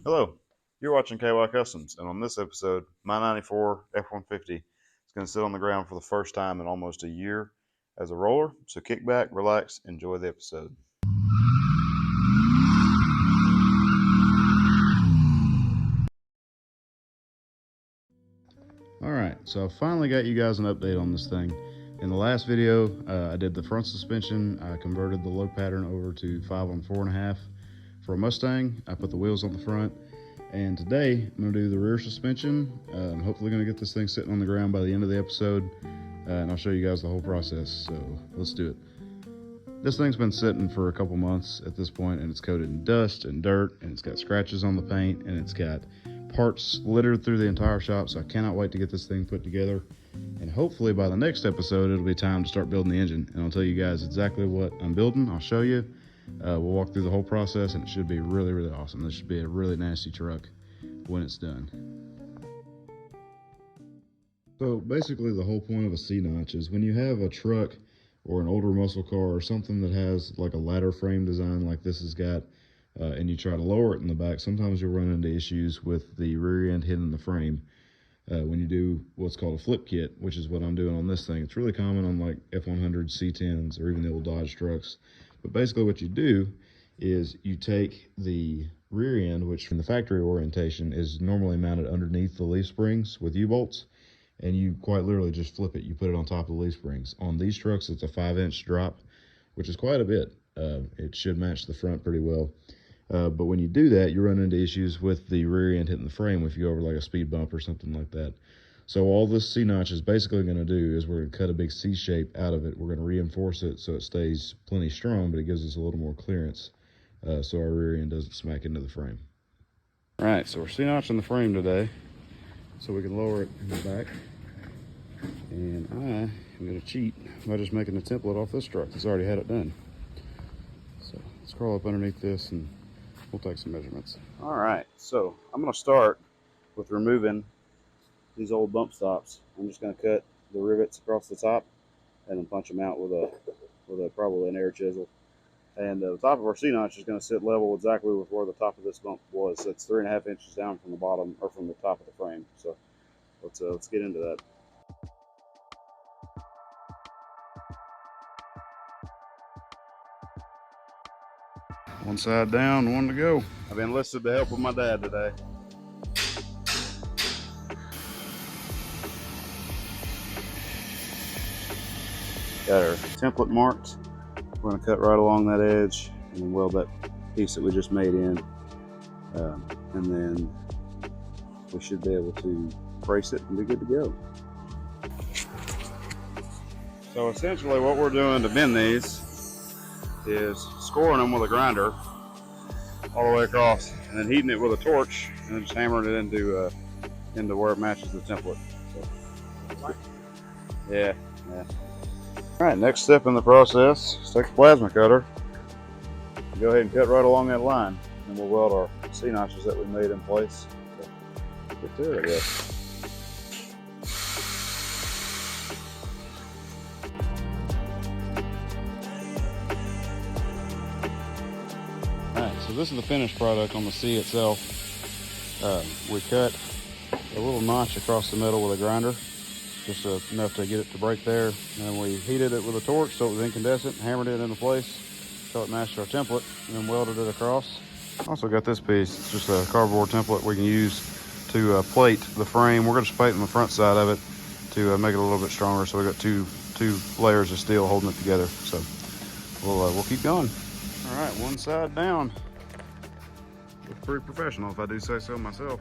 Hello, you're watching KY Customs, and on this episode, my 94 F-150 is going to sit on the ground for the first time in almost a year as a roller. So kick back, relax, enjoy the episode. Alright, so I finally got you guys an update on this thing. In the last video, I did the front suspension. I converted the low pattern over to 5 on 4.5 for a Mustang. I put the wheels on the front. And today, I'm going to do the rear suspension. I'm hopefully going to get this thing sitting on the ground by the end of the episode. And I'll show you guys the whole process. So let's do it. This thing's been sitting for a couple months at this point, and it's coated in dust and dirt, and it's got scratches on the paint, and it's got parts littered through the entire shop. So I cannot wait to get this thing put together. And hopefully by the next episode, it'll be time to start building the engine. And I'll tell you guys exactly what I'm building. I'll show you. We'll walk through the whole process, and it should be really, really awesome. This should be a really nasty truck when it's done. So basically the whole point of a C-notch is when you have a truck or an older muscle car or something that has like a ladder frame design like this has got, and you try to lower it in the back, sometimes you'll run into issues with the rear end hitting the frame when you do what's called a flip kit, which is what I'm doing on this thing. It's really common on like F-100, C10s, or even the old Dodge trucks. But basically what you do is you take the rear end, which from the factory orientation is normally mounted underneath the leaf springs with U-bolts, and you quite literally just flip it. You put it on top of the leaf springs. On these trucks, it's a 5-inch drop, which is quite a bit. It should match the front pretty well. But when you do that, you run into issues with the rear end hitting the frame if you go over like a speed bump or something like that. So all this C-notch is basically going to do is we're going to cut a big C shape out of it. We're going to reinforce it so it stays plenty strong, but it gives us a little more clearance so our rear end doesn't smack into the frame. All right, so we're C-notching the frame today so we can lower it in the back. And I am going to cheat by just making a template off this truck that's already had it done. So let's crawl up underneath this and we'll take some measurements. All right, so I'm going to start with removing these old bump stops. I'm just going to cut the rivets across the top and then punch them out with a probably an air chisel. And the top of our C-notch is going to sit level exactly with where the top of this bump was. So it's 3.5 inches down from the bottom or from the top of the frame. So let's get into that. One side down, one to go. I've enlisted the help of my dad today. Got our template marked. We're going to cut right along that edge and weld that piece that we just made in. And then we should be able to brace it and be good to go. So essentially what we're doing to bend these is scoring them with a grinder all the way across and then heating it with a torch and then just hammering it into where it matches the template. So, yeah. All right, next step in the process is take a plasma cutter, go ahead and cut right along that line, and we'll weld our C-notches that we made in place. So, get to it, I guess. All right, so this is the finished product on the C itself. We cut a little notch across the middle with a grinder, just enough to get it to break there. And then we heated it with a torch so it was incandescent, hammered it into place so it matched our template, and then welded it across. Also got this piece. It's just a cardboard template we can use to plate the frame. We're going to plate on the front side of it to make it a little bit stronger. So we got two layers of steel holding it together. So we'll keep going. All right, one side down. Looks pretty professional if I do say so myself.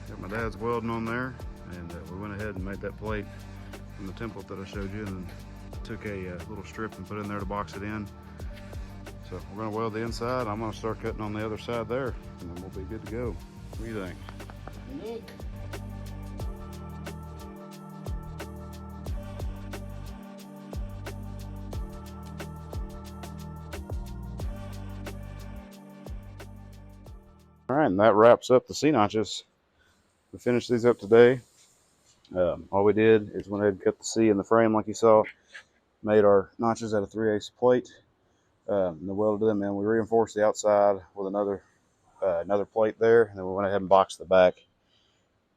Got my dad's welding on there. And we went ahead and made that plate from the template that I showed you, and then took a little strip and put it in there to box it in. So we're going to weld the inside. I'm going to start cutting on the other side there, and then we'll be good to go. What do you think? Good. All right, and that wraps up the C-notches. We finished these up today. All we did is went ahead and cut the C in the frame like you saw, made our notches out of 3/8 plate, and then welded them in. We reinforced the outside with another another plate there, and then we went ahead and boxed the back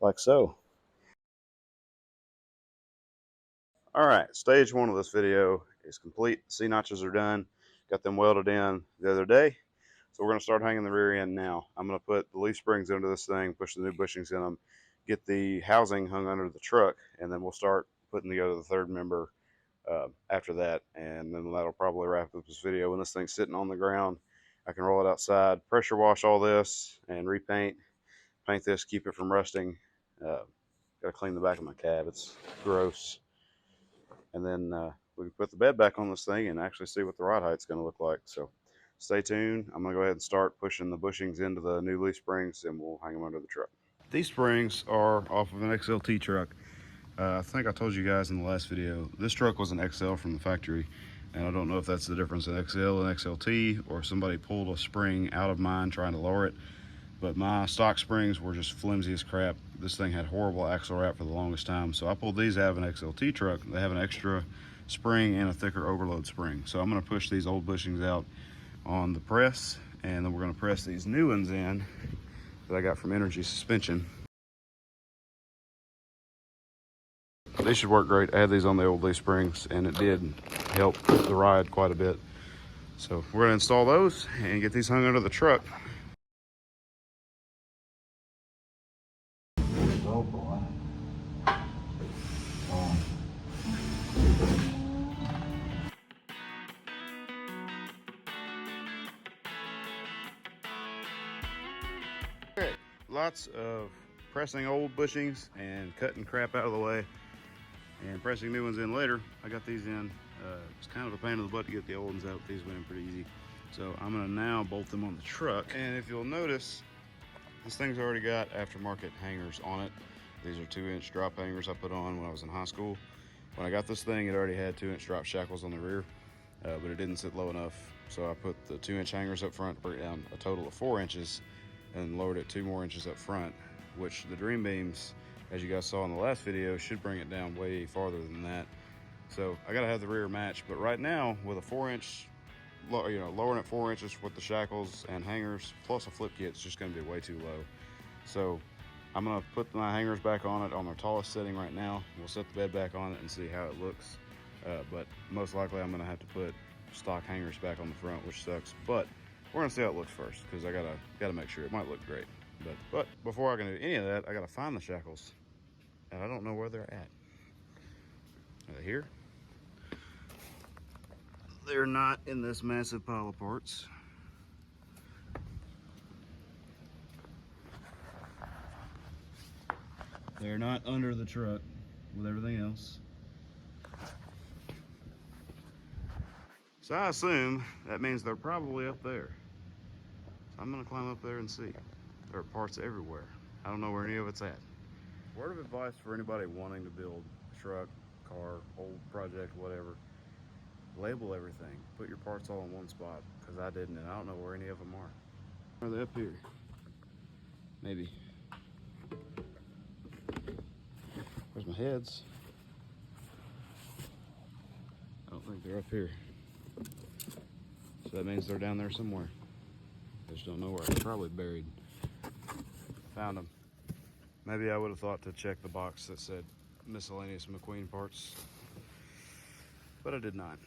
like so. All right, stage one of this video is complete. The C-notches are done. Got them welded in the other day. So we're going to start hanging the rear end now. I'm going to put the leaf springs into this thing, push the new bushings in them, get the housing hung under the truck, and then we'll start putting together the third member after that. And then that'll probably wrap up this video. When this thing's sitting on the ground, I can roll it outside, pressure wash all this, and repaint. Paint this, keep it from rusting. Got to clean the back of my cab. It's gross. And then we can put the bed back on this thing and actually see what the ride height's going to look like. So stay tuned. I'm going to go ahead and start pushing the bushings into the new leaf springs, and we'll hang them under the truck. These springs are off of an XLT truck. I think I told you guys in the last video, this truck was an XL from the factory, and I don't know if that's the difference in XL and XLT, or somebody pulled a spring out of mine trying to lower it. But my stock springs were just flimsy as crap. This thing had horrible axle wrap for the longest time. So I pulled these out of an XLT truck. They have an extra spring and a thicker overload spring. So I'm gonna push these old bushings out on the press, and then we're gonna press these new ones in that I got from Energy Suspension. They should work great. I had these on the old leaf springs, and it did help the ride quite a bit. So we're gonna install those and get these hung under the truck. Okay, lots of pressing old bushings and cutting crap out of the way and pressing new ones in later. I got these in. It's kind of a pain in the butt to get the old ones out. These went in pretty easy. So I'm gonna now bolt them on the truck. And if you'll notice, this thing's already got aftermarket hangers on it. These are 2-inch drop hangers I put on when I was in high school. When I got this thing, it already had 2-inch drop shackles on the rear, but it didn't sit low enough. So I put the 2-inch hangers up front, bring it down a total of 4 inches, and lowered it 2 more inches up front, which the Dream Beams, as you guys saw in the last video, should bring it down way farther than that. So I gotta have the rear match, but right now with a 4-inch, lowering it 4 inches with the shackles and hangers plus a flip kit, it's just gonna be way too low. So I'm gonna put my hangers back on it on their tallest setting right now. We'll set the bed back on it and see how it looks. But most likely I'm gonna have to put stock hangers back on the front, which sucks. But we're gonna see how it looks first, because I gotta make sure. It might look great, but before I can do any of that, I gotta find the shackles, and I don't know where they're at. Are they here? They're not in this massive pile of parts. They're not under the truck with everything else. So I assume that means they're probably up there. So I'm gonna climb up there and see. There are parts everywhere. I don't know where any of it's at. Word of advice for anybody wanting to build a truck, car, old project, whatever. Label everything. Put your parts all in one spot, because I didn't, and I don't know where any of them are. Are they up here? Maybe. Where's my heads? I don't think they're up here. So that means they're down there somewhere. I just don't know where. They're probably buried. Found them. Maybe I would have thought to check the box that said miscellaneous McQueen parts, but I did not.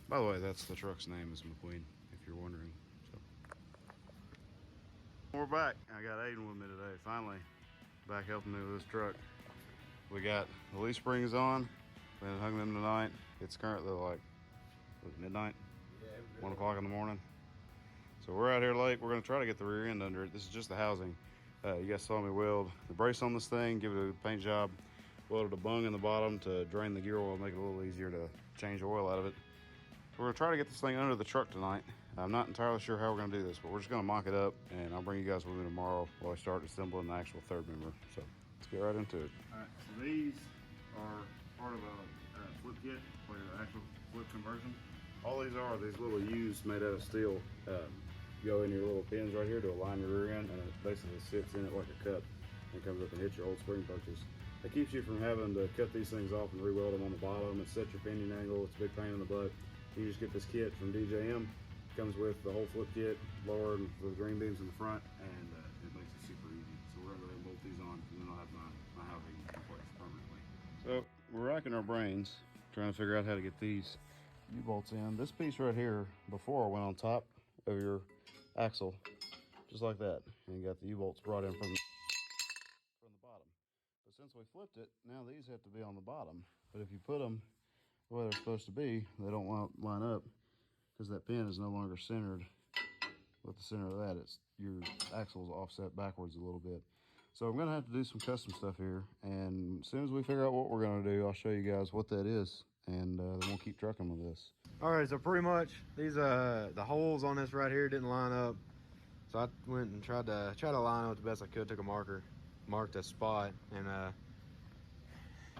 By the way, that's the truck's name, is McQueen, if you're wondering. So. We're back. I got Aiden with me today, finally. Back helping me with this truck. We got the leaf springs on. We hung them tonight. It's currently like, midnight? Yeah, 1 o'clock in the morning. So we're out here late. We're gonna try to get the rear end under it. This is just the housing. You guys saw me weld the brace on this thing, give it a paint job, welded a bung in the bottom to drain the gear oil, make it a little easier to change oil out of it. We're gonna try to get this thing under the truck tonight. I'm not entirely sure how we're gonna do this, but we're just gonna mock it up, and I'll bring you guys with me tomorrow while I start assembling the actual third member. So let's get right into it. All right, so these are part of a flip kit, like an actual flip conversion. All these are these little U's made out of steel. Go in your little pins right here to align your rear end, and it basically sits in it like a cup and comes up and hits your old spring punches. It keeps you from having to cut these things off and re-weld them on the bottom. It sets your pinion angle. It's a big pain in the butt. You just get this kit from DJM, Comes with the whole flip kit, lower the green beams in the front, and it makes it super easy. So we're gonna go ahead and bolt these on, and then I'll have my housing in place permanently. So we're racking our brains trying to figure out how to get these U-bolts in. This piece right here before went on top of your axle, just like that, and you got the U-bolts brought in from the bottom. But since we flipped it, now these have to be on the bottom. But if you put them the way they're supposed to be, they don't line up because that pin is no longer centered with the center of that. It's your axle's offset backwards a little bit. So I'm gonna have to do some custom stuff here, and as soon as we figure out what we're gonna do, I'll show you guys what that is, and then we'll keep trucking with this. All right, so pretty much these the holes on this right here didn't line up, so I went and tried to line up the best I could. Took a marker, marked a spot, and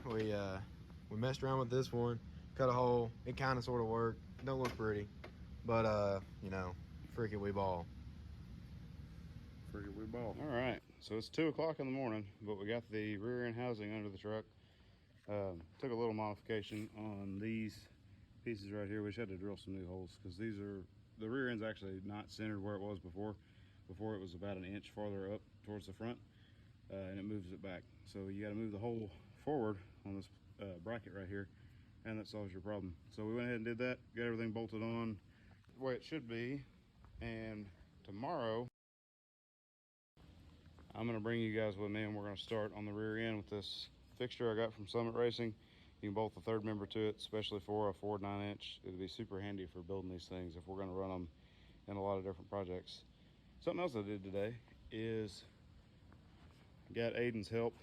we messed around with this one, cut a hole. It kind of sort of worked. Don't look pretty, but you know, freaking we ball. Freaking we ball. All right, so it's 2 o'clock in the morning, but we got the rear end housing under the truck. Took a little modification on these pieces right here. We just had to drill some new holes because these are, the rear end's actually not centered where it was before. Before it was about an inch farther up towards the front, and it moves it back. So you got to move the hole forward on this bracket right here, and that solves your problem. So we went ahead and did that, got everything bolted on the way it should be, and tomorrow I'm going to bring you guys with me, and we're going to start on the rear end with this fixture I got from Summit Racing. You can bolt the third member to it, especially for a 4 9-inch. It'll be super handy for building these things if we're going to run them in a lot of different projects. Something else I did today is got Aiden's help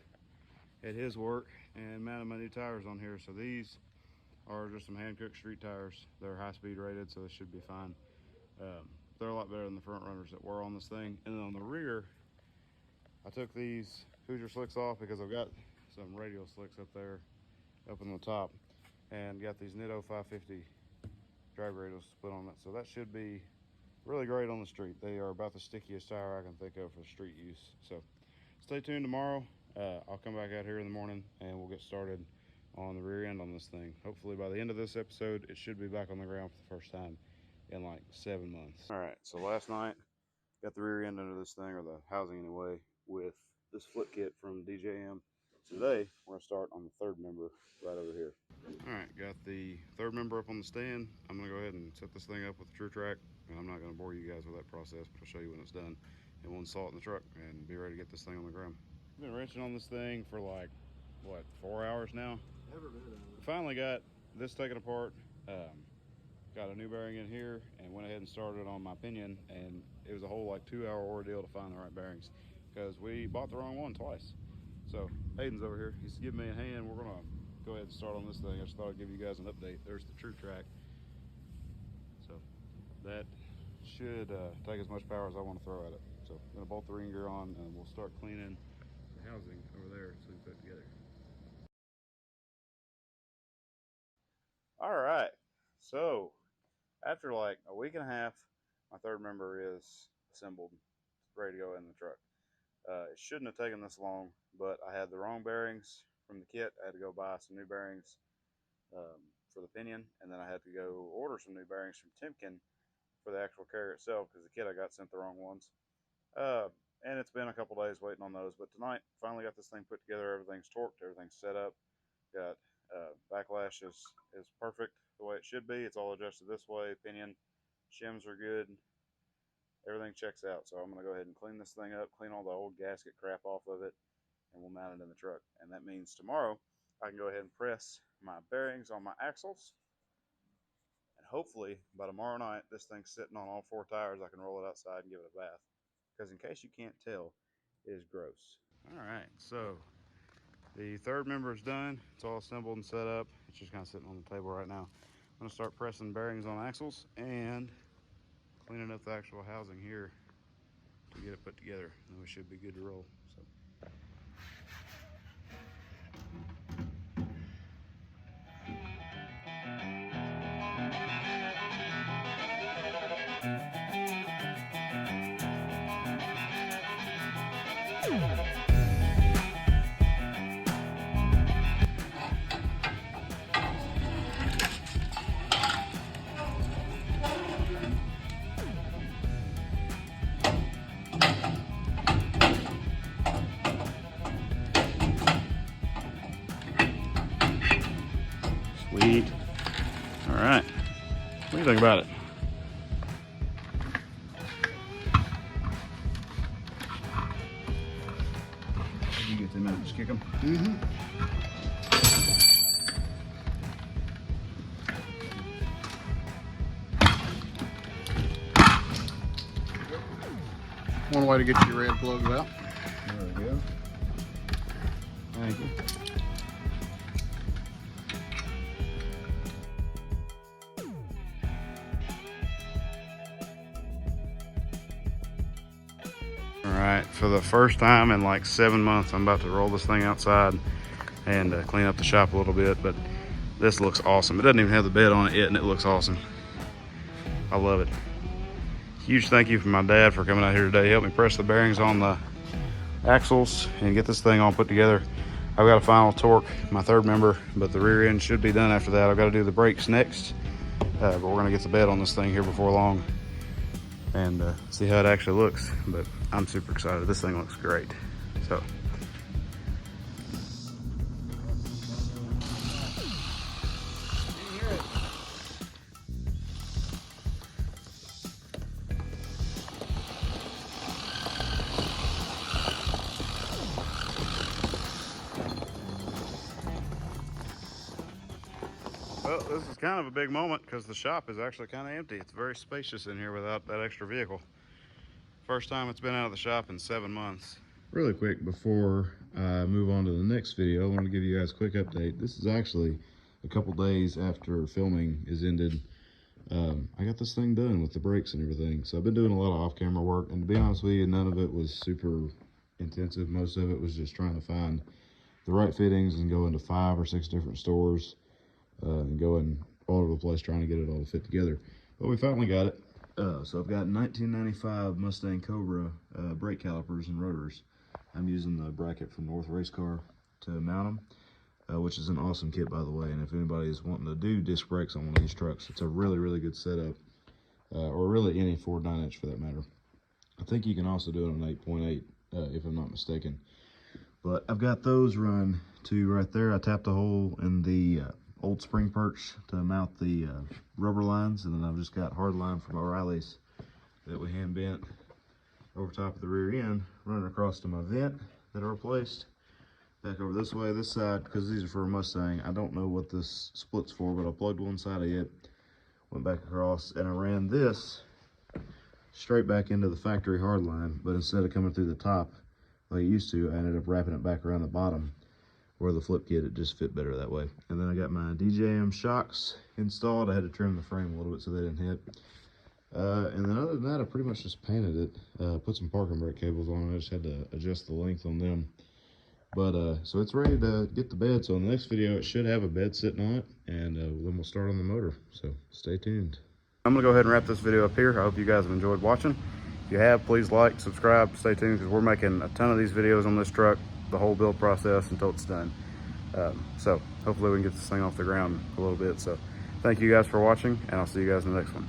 at his work and mounted my new tires on here. So these are just some hand-cooked street tires. They're high-speed rated, so they should be fine. They're a lot better than the front runners that were on this thing. And then on the rear, I took these Hoosier slicks off because I've got some radial slicks up there, up on the top, and got these F-150 drag radials to put on it. So that should be really great on the street. They are about the stickiest tire I can think of for street use. So stay tuned tomorrow. I'll come back out here in the morning and we'll get started on the rear end on this thing. Hopefully by the end of this episode, it should be back on the ground for the first time in like 7 months. All right, so last night, got the rear end under this thing, or the housing anyway, with this flip kit from DJM. Today, we're gonna start on the third member right over here. All right, got the third member up on the stand. I'm gonna go ahead and set this thing up with the True Track, and I'm not gonna bore you guys with that process, but I'll show you when it's done. And we'll install it in the truck and be ready to get this thing on the ground. I've been wrenching on this thing for like, what, 4 hours now? Never been. Finally got this taken apart. Got a new bearing in here and went ahead and started on my pinion, and it was a whole like 2 hour ordeal to find the right bearings because we bought the wrong one twice. So Hayden's over here, he's giving me a hand. We're gonna go ahead and start on this thing. I just thought I'd give you guys an update. There's the True Track. So that should take as much power as I want to throw at it. So I'm gonna bolt the ring gear on and we'll start cleaning the housing over there so we put it together. All right, so after like a week and a half, my third member is assembled, ready to go in the truck. It shouldn't have taken this long, but I had the wrong bearings from the kit. I had to go buy some new bearings for the pinion, and then I had to go order some new bearings from Timken for the actual carrier itself because the kit I got sent the wrong ones. And it's been a couple days waiting on those, but tonight finally got this thing put together. Everything's torqued, everything's set up. Got backlash is perfect the way it should be. It's all adjusted this way. Pinion shims are good. Everything checks out. So I'm going to go ahead and clean this thing up, clean all the old gasket crap off of it, and we'll mount it in the truck. And that means tomorrow I can go ahead and press my bearings on my axles. And hopefully by tomorrow night, this thing's sitting on all 4 tires. I can roll it outside and give it a bath. Because in case you can't tell, it is gross. All right, so the third member is done. It's all assembled and set up. It's just kind of sitting on the table right now. I'm going to start pressing bearings on axles and cleaning up the actual housing here to get it put together. And we should be good to roll. So. do you think about it? You get them out, just kick them. One way to get your red plugs out. There we go. Thank you. All right, for the first time in like 7 months, I'm about to roll this thing outside and clean up the shop a little bit, but this looks awesome. It doesn't even have the bed on it yet, and it looks awesome. I love it. Huge thank you from my dad for coming out here today. He helped me press the bearings on the axles and get this thing all put together. I've got a final torque, my third member, but the rear end should be done after that. I've got to do the brakes next, but we're gonna get the bed on this thing here before long and see how it actually looks. But I'm super excited. This thing looks great. So. Well, this is kind of a big moment because the shop is actually kind of empty. It's very spacious in here without that extra vehicle. First time it's been out of the shop in 7 months. Really quick, before I move on to the next video, I want to give you guys a quick update. This is actually a couple days after filming is ended. I got this thing done with the brakes and everything. So I've been doing a lot of off-camera work, and to be honest with you, none of it was super intensive. Most of it was just trying to find the right fittings and go into 5 or 6 different stores and going all over the place trying to get it all to fit together. But we finally got it. So I've got 1995 Mustang Cobra brake calipers and rotors. I'm using the bracket from North Race Car to mount them, which is an awesome kit, by the way. And if anybody is wanting to do disc brakes on one of these trucks, it's a really, really good setup, or really any Ford 9-inch for that matter. I think you can also do it on 8.8, if I'm not mistaken. But I've got those run to right there. I tapped a hole in the old spring perch to mount the rubber lines, and then I've just got hard line from O'Reilly's that we hand bent over top of the rear end, running across to my vent that I replaced. Back over this way, this side, because these are for a Mustang. I don't know what this split's for, but I plugged one side of it, went back across, and I ran this straight back into the factory hard line, but instead of coming through the top like it used to, I ended up wrapping it back around the bottom where the flip kit, it just fit better that way. And then I got my DJM shocks installed. I had to trim the frame a little bit so they didn't hit. And then other than that, I pretty much just painted it, put some parking brake cables on it. I just had to adjust the length on them. But so it's ready to get the bed. So in the next video, it should have a bed sitting on it, and then we'll start on the motor. So stay tuned. I'm gonna go ahead and wrap this video up here. I hope you guys have enjoyed watching. If you have, please like, subscribe, stay tuned, because we're making a ton of these videos on this truck, the whole build process until it's done. So hopefully we can get this thing off the ground a little bit. So thank you guys for watching, and I'll see you guys in the next one.